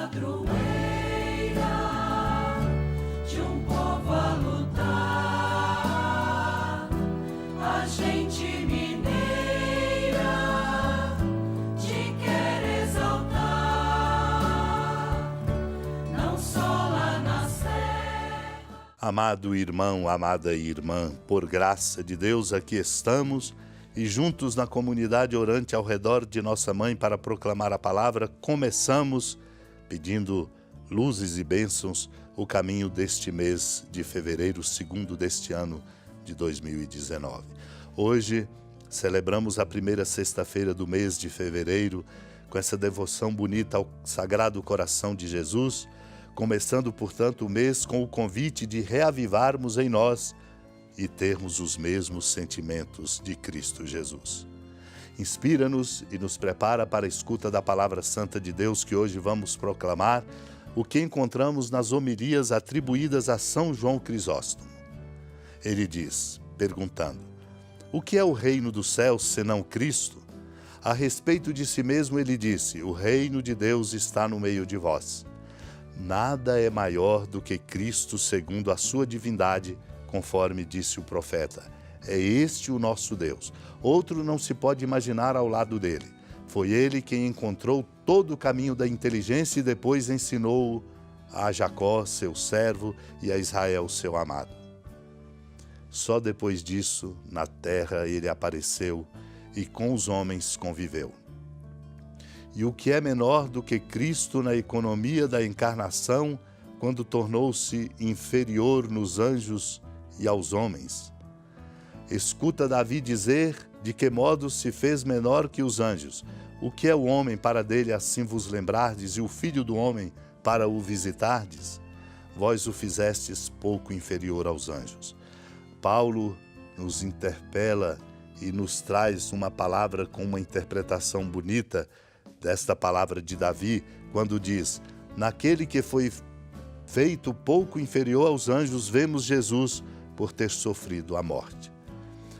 padroeira de um povo a lutar, a gente mineira te quer exaltar, não só lá na serra. Amado irmão, amada irmã, por graça de Deus aqui estamos e juntos na comunidade orante ao redor de nossa mãe para proclamar a palavra, começamos pedindo luzes e bênçãos o caminho deste mês de fevereiro, segundo deste ano de 2019. Hoje celebramos a primeira sexta-feira do mês de fevereiro com essa devoção bonita ao Sagrado Coração de Jesus, começando, portanto, o mês com o convite de reavivarmos em nós e termos os mesmos sentimentos de Cristo Jesus. Inspira-nos e nos prepara para a escuta da Palavra Santa de Deus que hoje vamos proclamar, o que encontramos nas homilias atribuídas a São João Crisóstomo. Ele diz, perguntando: o que é o reino dos céus senão Cristo? A respeito de si mesmo ele disse: o reino de Deus está no meio de vós. Nada é maior do que Cristo segundo a sua divindade, conforme disse o profeta. É este o nosso Deus. Outro não se pode imaginar ao lado dele. Foi ele quem encontrou todo o caminho da inteligência e depois ensinou a Jacó, seu servo, e a Israel, seu amado. Só depois disso, na terra, ele apareceu e com os homens conviveu. E o que é menor do que Cristo na economia da encarnação, quando tornou-se inferior nos anjos e aos homens? Escuta Davi dizer de que modo se fez menor que os anjos. O que é o homem para dele assim vos lembrardes, e o filho do homem para o visitardes? Vós o fizestes pouco inferior aos anjos. Paulo nos interpela e nos traz uma palavra com uma interpretação bonita desta palavra de Davi, quando diz: naquele que foi feito pouco inferior aos anjos, vemos Jesus por ter sofrido a morte.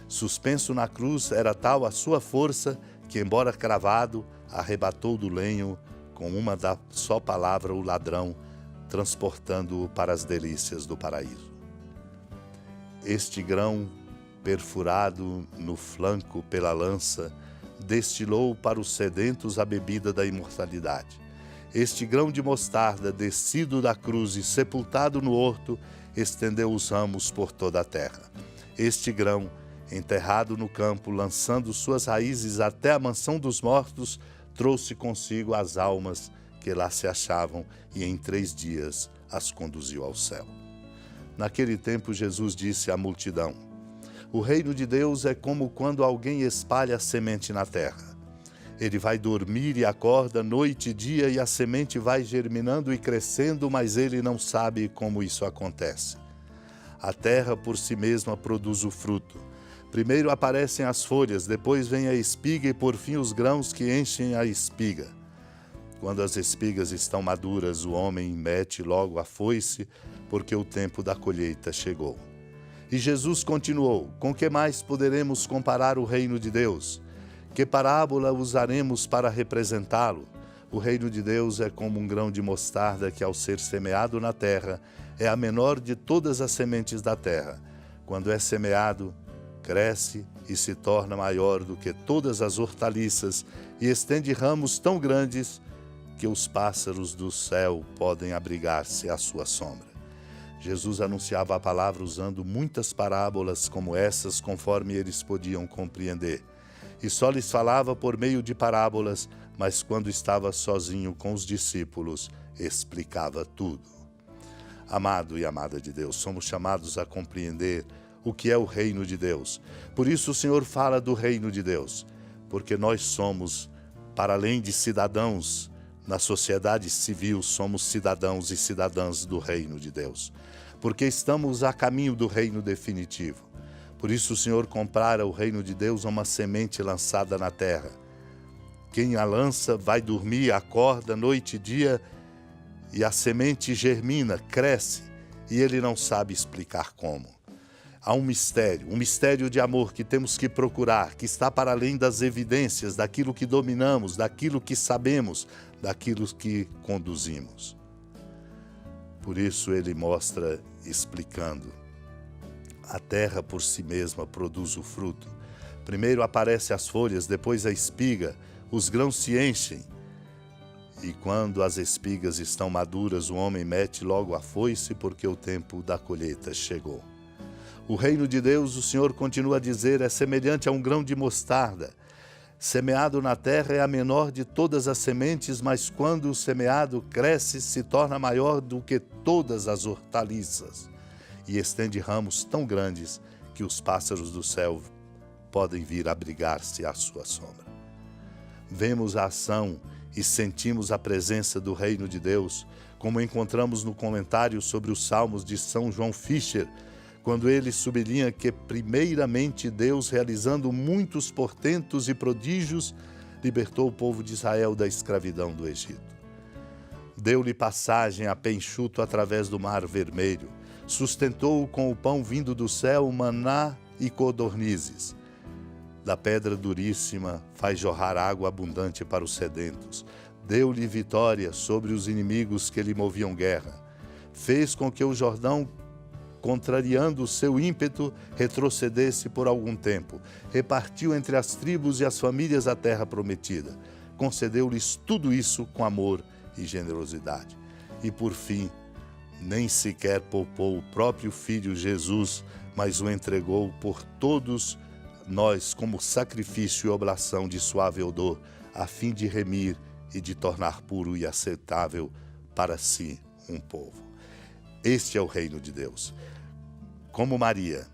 Suspenso na cruz, era tal a sua força que, embora cravado, arrebatou do lenho com uma da só palavra o ladrão, transportando-o para as delícias do paraíso. Este grão, perfurado no flanco pela lança, destilou para os sedentos a bebida da imortalidade. Este grão de mostarda, descido da cruz e sepultado no horto, estendeu os ramos por toda a terra. Este grão, enterrado no campo, lançando suas raízes até a mansão dos mortos, trouxe consigo as almas que lá se achavam e em 3 dias as conduziu ao céu. Naquele tempo Jesus disse à multidão: o reino de Deus é como quando alguém espalha a semente na terra. Ele vai dormir e acorda noite e dia, e a semente vai germinando e crescendo, mas ele não sabe como isso acontece. A terra por si mesma produz o fruto. Primeiro aparecem as folhas, depois vem a espiga e por fim os grãos que enchem a espiga. Quando as espigas estão maduras, o homem mete logo a foice, porque o tempo da colheita chegou. E Jesus continuou: com que mais poderemos comparar o reino de Deus? Que parábola usaremos para representá-lo? O reino de Deus é como um grão de mostarda que, ao ser semeado na terra, é a menor de todas as sementes da terra. Quando é semeado, cresce e se torna maior do que todas as hortaliças e estende ramos tão grandes que os pássaros do céu podem abrigar-se à sua sombra. Jesus anunciava a palavra usando muitas parábolas como essas, conforme eles podiam compreender. E só lhes falava por meio de parábolas, mas quando estava sozinho com os discípulos, explicava tudo. Amado e amada de Deus, somos chamados a compreender o que é o reino de Deus. Por isso o Senhor fala do reino de Deus, porque nós somos, para além de cidadãos, na sociedade civil somos cidadãos e cidadãs do reino de Deus, porque estamos a caminho do reino definitivo. Por isso o Senhor compara o reino de Deus a uma semente lançada na terra. Quem a lança vai dormir, acorda noite e dia, e a semente germina, cresce, e ele não sabe explicar como. Há um mistério de amor que temos que procurar, que está para além das evidências, daquilo que dominamos, daquilo que sabemos, daquilo que conduzimos. Por isso ele mostra explicando. A terra por si mesma produz o fruto. Primeiro aparecem as folhas, depois a espiga, os grãos se enchem. E quando as espigas estão maduras, o homem mete logo a foice, porque o tempo da colheita chegou. O reino de Deus, o Senhor continua a dizer, é semelhante a um grão de mostarda. Semeado na terra é a menor de todas as sementes, mas quando o semeado cresce, se torna maior do que todas as hortaliças e estende ramos tão grandes que os pássaros do céu podem vir abrigar-se à sua sombra. Vemos a ação e sentimos a presença do reino de Deus, como encontramos no comentário sobre os Salmos de São João Fischer, quando ele sublinha que, primeiramente, Deus, realizando muitos portentos e prodígios, libertou o povo de Israel da escravidão do Egito. Deu-lhe passagem a pé enxuto através do Mar Vermelho, sustentou-o com o pão vindo do céu, maná e codornizes. Da pedra duríssima faz jorrar água abundante para os sedentos. Deu-lhe vitória sobre os inimigos que lhe moviam guerra. Fez com que o Jordão, contrariando o seu ímpeto, retrocedesse por algum tempo. Repartiu entre as tribos e as famílias a terra prometida. Concedeu-lhes tudo isso com amor e generosidade. E por fim, nem sequer poupou o próprio Filho Jesus, mas o entregou por todos nós como sacrifício e oblação de suave odor, a fim de remir e de tornar puro e aceitável para si um povo. Este é o reino de Deus. Como Maria,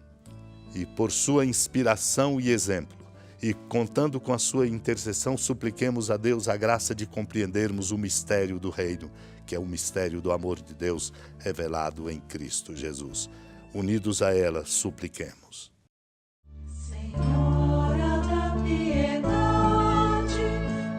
e por sua inspiração e exemplo, e contando com a sua intercessão, supliquemos a Deus a graça de compreendermos o mistério do reino, que é o mistério do amor de Deus revelado em Cristo Jesus. Unidos a ela, supliquemos. Senhora da piedade,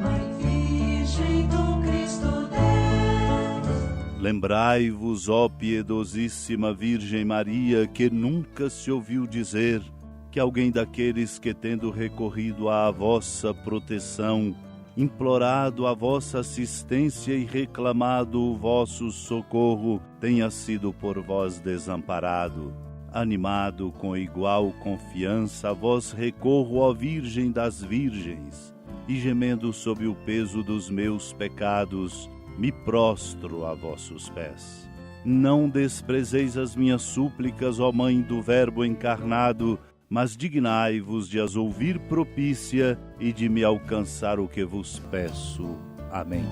Mãe Virgem do Cristo Deus. Lembrai-vos, ó piedosíssima Virgem Maria, que nunca se ouviu dizer que alguém daqueles que, tendo recorrido à vossa proteção, implorado a vossa assistência e reclamado o vosso socorro, tenha sido por vós desamparado. Animado com igual confiança, a vós recorro, ó Virgem das Virgens, e gemendo sob o peso dos meus pecados, me prostro a vossos pés. Não desprezeis as minhas súplicas, ó Mãe do Verbo encarnado, mas dignai-vos de as ouvir propícia e de me alcançar o que vos peço. Amém.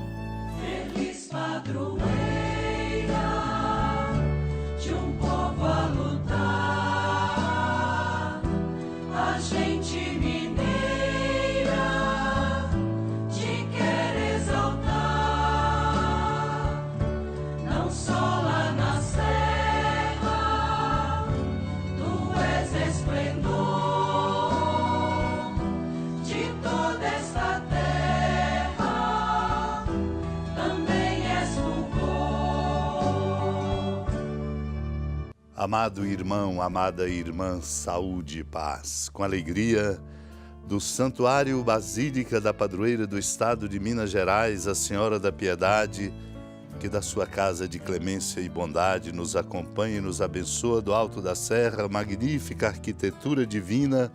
Feliz padroeira de um povo a lutar, a gente mineira te quer exaltar, não só lá na serra, tu és esplendor de toda esta terra, também és fulgor. Amado irmão, amada irmã, saúde e paz. Com alegria, do Santuário Basílica da Padroeira do Estado de Minas Gerais, a Senhora da Piedade, que da sua casa de clemência e bondade nos acompanha e nos abençoa do alto da serra, magnífica arquitetura divina,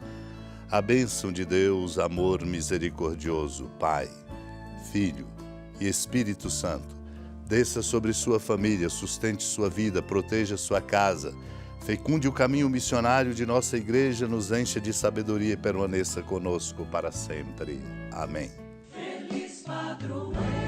a bênção de Deus, amor misericordioso, Pai, Filho e Espírito Santo, desça sobre sua família, sustente sua vida, proteja sua casa, fecunde o caminho missionário de nossa igreja, nos encha de sabedoria e permaneça conosco para sempre. Amém. Feliz padroeira